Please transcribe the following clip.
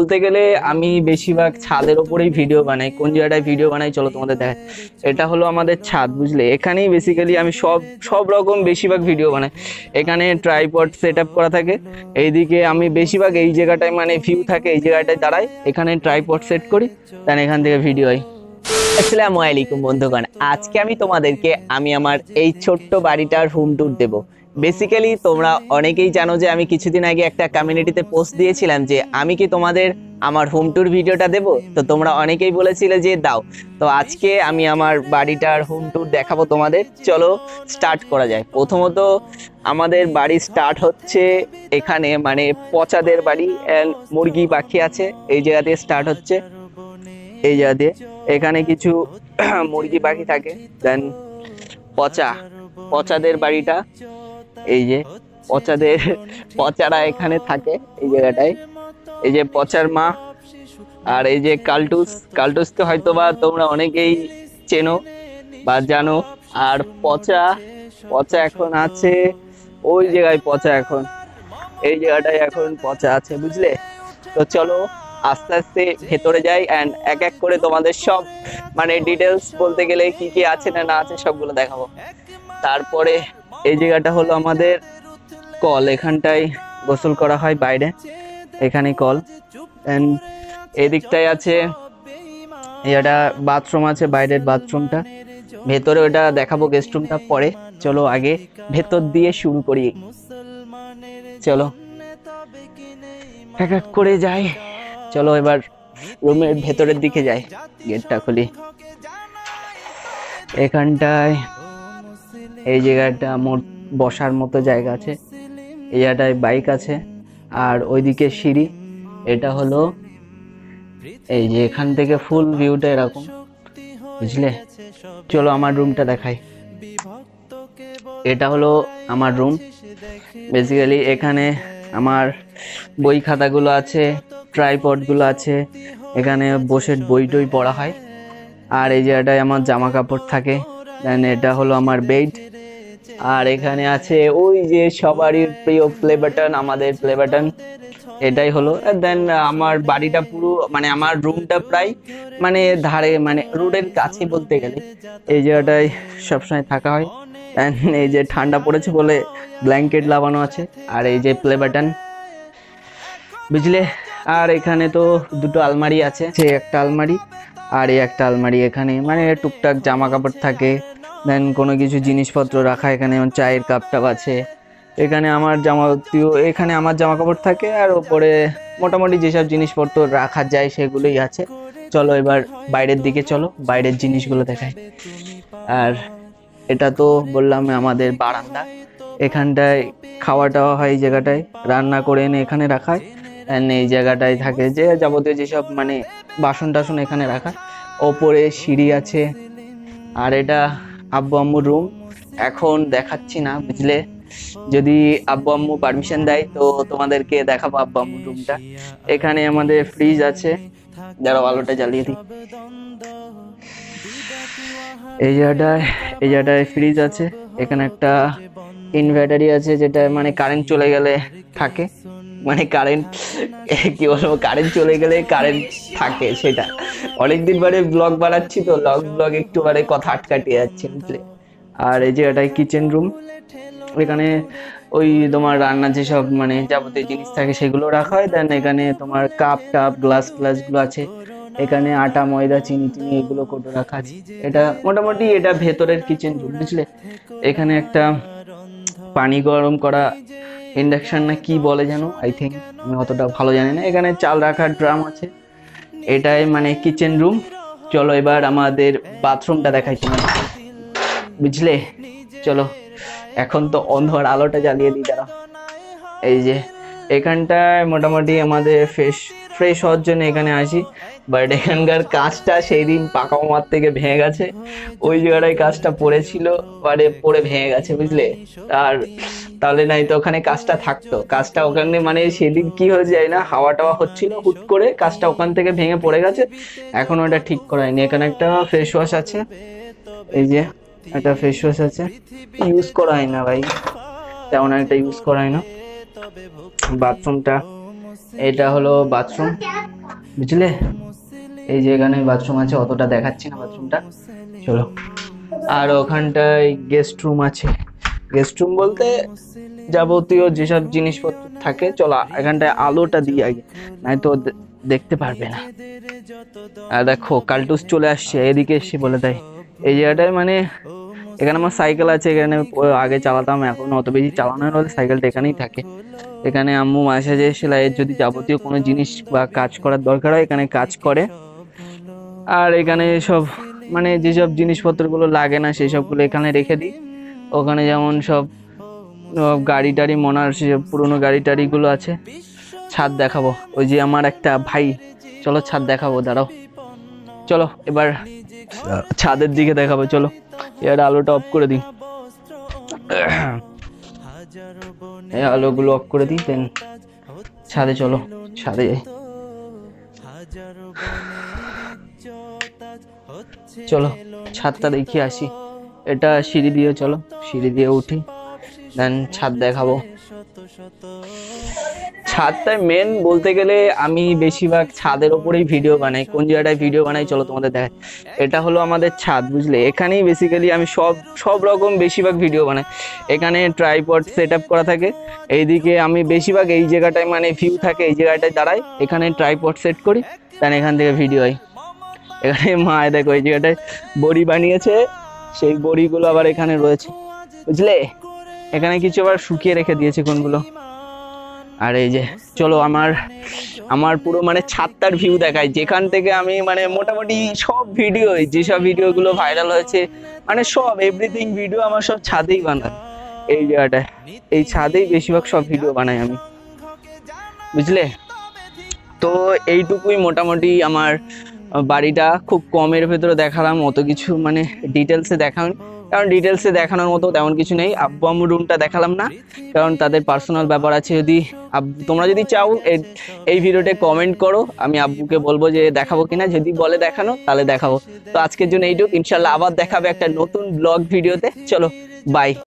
বলতে গেলে আমি বেশিরভাগ ছাদের ওপরেই ভিডিও বানাই। কোন জায়গায় ভিডিও বানাই চলো তোমাদের দেখাই। এটা হলো আমাদের ছাদ, বুঝলে? এখানেই বেসিক্যালি আমি সব রকম বেশিরভাগ ভিডিও বানাই। এখানে ট্রাইপড সেট আপ করা থাকে। এইদিকে আমি বেশিরভাগ এই জায়গাটায় মানে ভিউ থাকে, এই জায়গাটায় দাঁড়াই, এখানে ট্রাইপড সেট করি, দেন এখান থেকে ভিডিও হয়। আসসালামু আলাইকুম বন্ধুগণ, আজকে আমি তোমাদেরকে আমার এই ছোট্ট বাড়িটার হোম ট্যুর দেব। বেসিক্যালি তোমরা অনেকেই জানো যে আমি কিছুদিন আগে একটা কমিউনিটিতে পোস্ট দিয়েছিলাম যে আমি কি তোমাদের আমার হোম ট্যুর ভিডিওটা দেব, তো তোমরা অনেকেই বলেছিলে যে দাও। তো আজকে আমি আমার বাড়িটার হোম ট্যুর দেখাবো তোমাদের। চলো স্টার্ট করা যায়। প্রথমত আমাদের বাড়ি স্টার্ট হচ্ছে এখানে, মানে পচাদের বাড়ি, মুরগি পাখি আছে এই জায়গা দিয়ে স্টার্ট হচ্ছে। এই জায়গা দিয়ে এখানে কিছু মুরগি পাখি থাকে, দেন পচাদের বাড়িটা, এই যে পচারা এখানে থাকে এই জায়গাটায়। এই যে পচার মা, আর এই যে কালটুস তো হয়তো বা তোমরা অনেকেই চেনো বা জানো। আর পচা এখন আছে ওই জায়গায়, এখন এই জায়গাটায় এখন পচা আছে, বুঝলে? তো চলো আস্তে আস্তে ভেতরে যাই অ্যান্ড এক এক করে তোমাদের সব মানে ডিটেলস বলতে গেলে কি কি আছে না না আছে সবগুলো দেখাবো। তারপরে এই জায়গাটা হলো আমাদের কল, এখানটায় গোসল করা হয় বাইরে, এখানে কল। এন্ড এদিকটায় আছে এটা বাথরুম আছে, বাইরের বাথরুমটা। ভেতরে ওটা দেখাবো, গেস্ট রুমটা পরে। চলো আগে ভেতর দিয়ে শুরু করি, চলো এক এক করে যাই। চলো এবার রুমের ভেতরের দিকে যাই, গেটটা খুলি। এখানটায় এই জায়গাটা মোট বসার মতো জায়গা আছে, এই জায়গাটায় বাইক আছে, আর ওইদিকে সিঁড়ি। এটা হলো এই যে এখান থেকে ফুল ভিউটা এরকম, বুঝলে? চলো আমার রুমটা দেখাই। এটা হলো আমার রুম। বেসিক্যালি এখানে আমার বই খাতাগুলো আছে, ট্রাইপডগুলো আছে, এখানে বসে বই টই পড়া হয়। আর এই জায়গাটায় আমার জামা কাপড় থাকে। দেন এটা হলো আমার বেড। আর এখানে আছে ওই যে সবারই প্রিয় প্লে বাটন, আমাদের প্লে বাটন, এটাই হলো। দেন আমার বাড়িটা পুরো মানে আমার রুমটা প্রায় মানে ধারে, মানে রোডের কাছে বলতে গেলে। এই জায়গাটায় সবসময় থাকা হয়। এই যে ঠান্ডা পড়েছে বলে ব্ল্যাঙ্কেট লাগানো আছে। আর এই যে প্লে বাটন, বুঝলে? আর এখানে তো দুটো আলমারি আছে, সে একটা আলমারি আর এই একটা আলমারি। এখানে মানে টুকটাক জামা কাপড় থাকে, দেন কোনো কিছু জিনিসপত্র রাখা। এখানে চায়ের কাপটাপ আছে। এখানে আমার এখানে আমার জামা কাপড় থাকে, আর ওপরে মোটামুটি যেসব জিনিসপত্র রাখা যায় সেগুলোই আছে। চলো এবার বাইরের দিকে, চলো বাইরের জিনিসগুলো দেখাই। আর এটা তো বললাম আমাদের বারান্দা, এখানটায় খাওয়া টাওয়া হয়, এই জায়গাটায় রান্না করে এনে এখানে রাখায়। এই জায়গাটায় থাকে যে যাবতীয় যেসব মানে বাসন টাসন এখানে রাখা। ওপরে সিঁড়ি আছে। আর এটা আব্বু আম্মুর রুম, এখন দেখাচ্ছি না, বুঝলে? যদি আব্বু আম্মু পারমিশন দেয় তো তোমাদেরকে দেখাবো আব্বু আম্মুর রুমটা। এখানে আমাদের ফ্রিজ আছে, যারা আলোটা জ্বালিয়ে দিই। এই জায়গাটায় ফ্রিজ আছে। এখানে একটা ইনভার্টারই আছে, যেটা মানে কারেন্ট চলে গেলে থাকে, মানে কারেন্ট কি বলবো, কারেন্ট চলে গেলে কারেন্ট থাকে। সেটা অনেকদিন পরে ব্লগ বানাচ্ছি তো ব্লগ একটু মানে কথা আটকাটিয়ে যাচ্ছে, বুঝলে? আর এই জায়গাটায় কিচেন রুম, এখানে ওই তোমার রান্নার যেসব মানে যাবতীয় জিনিস থাকে সেগুলো রাখা হয়। দেন এখানে তোমার কাপ টাপ গ্লাস গুলো আছে। এখানে আটা ময়দা চিনি এগুলো কোটো রাখা আছে। এটা মোটামুটি এটা ভেতরের কিচেন রুম, বুঝলে? এখানে একটা পানি গরম করা ইন্ডাকশন না কি বলে যেন, আই থিঙ্ক, আমি অতটা ভালো জানি না। এখানে চাল রাখার ড্রাম আছে। এটাই মানে কিচেন রুম। চলো এবার আমাদের বাথরুমটা দেখাই তোমার, বুঝলে? চলো এখন তো অন্ধকার, আলোটা জ্বালিয়ে দিই দাঁড়া। এই যে এখানটায় মোটামুটি আমাদের ফ্রেশ হওয়ার জন্য এখানে আসি। বাট এখানকার কাজটা সেই দিন পাকা মার থেকে ভেঙে গেছে, ওই জায়গাটায় কাজটা পড়েছিল, পড়ে ভেঙে গেছে, বুঝলে? আর তাহলে নাই তো ওখানে কাজটা থাকতো। কাজটা ওখানে মানে সেদিন কি হয়েছে জানি না, হাওয়া টাওয়া হচ্ছিল, হুট করে কাজটা ওখান থেকে ভেঙে পড়ে গেছে। এখন ওটা ঠিক করা হয়নি। এখানে একটা ফেস ওয়াশ আছে, এই যে একটা ফেস ওয়াশ আছে, ইউজ করা হয় না ভাই, তেমন একটা ইউজ করা হয় না। বাথরুমটা, এটা হলো বাথরুম। বুঝলে। এই যে এখানে বাথরুম আছে, অতটা দেখাচ্ছি না বাথরুমটা, চলো। আর ওখানটায় গেস্ট রুম আছে, গেস্ট রুম বলতে যাবতীয় যেসব জিনিসপত্র থাকে। চলো এখানটায় আলোটা দিই আগে, নাই তো দেখতে পারবে না। আর দেখো কালটুস চলে আসছে, এদিকে এসে বলে দেয় এই জায়গাটায় মানে এখানে আমার সাইকেল আছে, এখানে আগে চালাতাম, এখন অত বেশি চালানোর হলে সাইকেলটা এখানেই থাকে। এখানে আম্মু মাঝে সাঝে সেলাইয়ের যদি যাবতীয় কোনো জিনিস বা কাজ করার দরকার হয় এখানে কাজ করে। আর এখানে সব মানে যেসব জিনিসপত্রগুলো লাগে না সেই সবগুলো এখানে রেখে দিই। ওখানে যেমন সব গাড়ি টাড়ি মনার সেসব পুরোনো গাড়ি টাড়িগুলো আছে। ছাদ দেখাবো, ওই যে আমার একটা ভাই, চলো ছাদ দেখাবো, দাঁড়াও। চলো এবার ছাদের দিকে দেখাবো, চলো। এর আলোটা অফ করে দিই, এই আলোগুলো অফ করে দিই, দেন ছাদে চলো, ছাদে যাই। চলো ছাদটা দেখিয়ে আসি। এটা সিঁড়ি দিয়ে, চলো সিঁড়ি দিয়ে উঠি, দেন ছাদ দেখাবো। ছাদটা মেন বলতে গেলে আমি বেশিরভাগ ছাদের ওপরেই ভিডিও বানাই। কোন জায়গাটায় ভিডিও বানাই চলো তোমাদের দেখাই। এটা হলো আমাদের ছাদ, বুঝলে। এখানেই বেসিক্যালি আমি সব রকম বেশিরভাগ ভিডিও বানাই। এখানে ট্রাইপড সেট আপ করা থাকে, এইদিকে আমি বেশিরভাগ এই জায়গাটায় মানে ভিউ থাকে, এই জায়গাটায় দাঁড়াই, এখানে ট্রাইপড সেট করি, দেন এখান থেকে ভিডিও হয়। এখানে মা দেখো এই জায়গাটায় বড়ি বানিয়েছে, সেই বড়িগুলো আবার এখানে রয়েছে, বুঝলে। এখানে কিছু আবার শুকিয়ে রেখে দিয়েছে কোনগুলো। আর এই যে চলো আমার পুরো মানে ছাদটার ভিউ দেখাই, যেখান থেকে আমি মানে মোটামুটি সব ভিডিও, যেসব ভিডিওগুলো ভাইরাল হয়েছে মানে সব এভরিথিং ভিডিও আমার সব ছাদেই বানাই। এই জায়গাটায় এই ছাদেই বেশিরভাগ সব ভিডিও বানাই আমি, বুঝলে। তো এইটুকুই মোটামুটি আমার বাড়িটা, খুব কমের ভেতরে দেখালাম, অত কিছু মানে ডিটেলসে দেখান, কারণ ডিটেলসে দেখানোর মতো তেমন কিছু নেই। আব্বু আম্মুর রুমটা দেখালাম না, কারণ তাদের পার্সোনাল ব্যাপার আছে। যদি তোমরা যদি চাও এই ভিডিওতে কমেন্ট করো, আমি আব্বুকে বলবো যে দেখাবো কিনা, যদি বলে দেখানো তাহলে দেখাবো। তো আজকের জন্য এইটুকু, ইনশাল্লাহ আবার দেখাবে একটা নতুন ব্লগ ভিডিওতে। চলো বাই।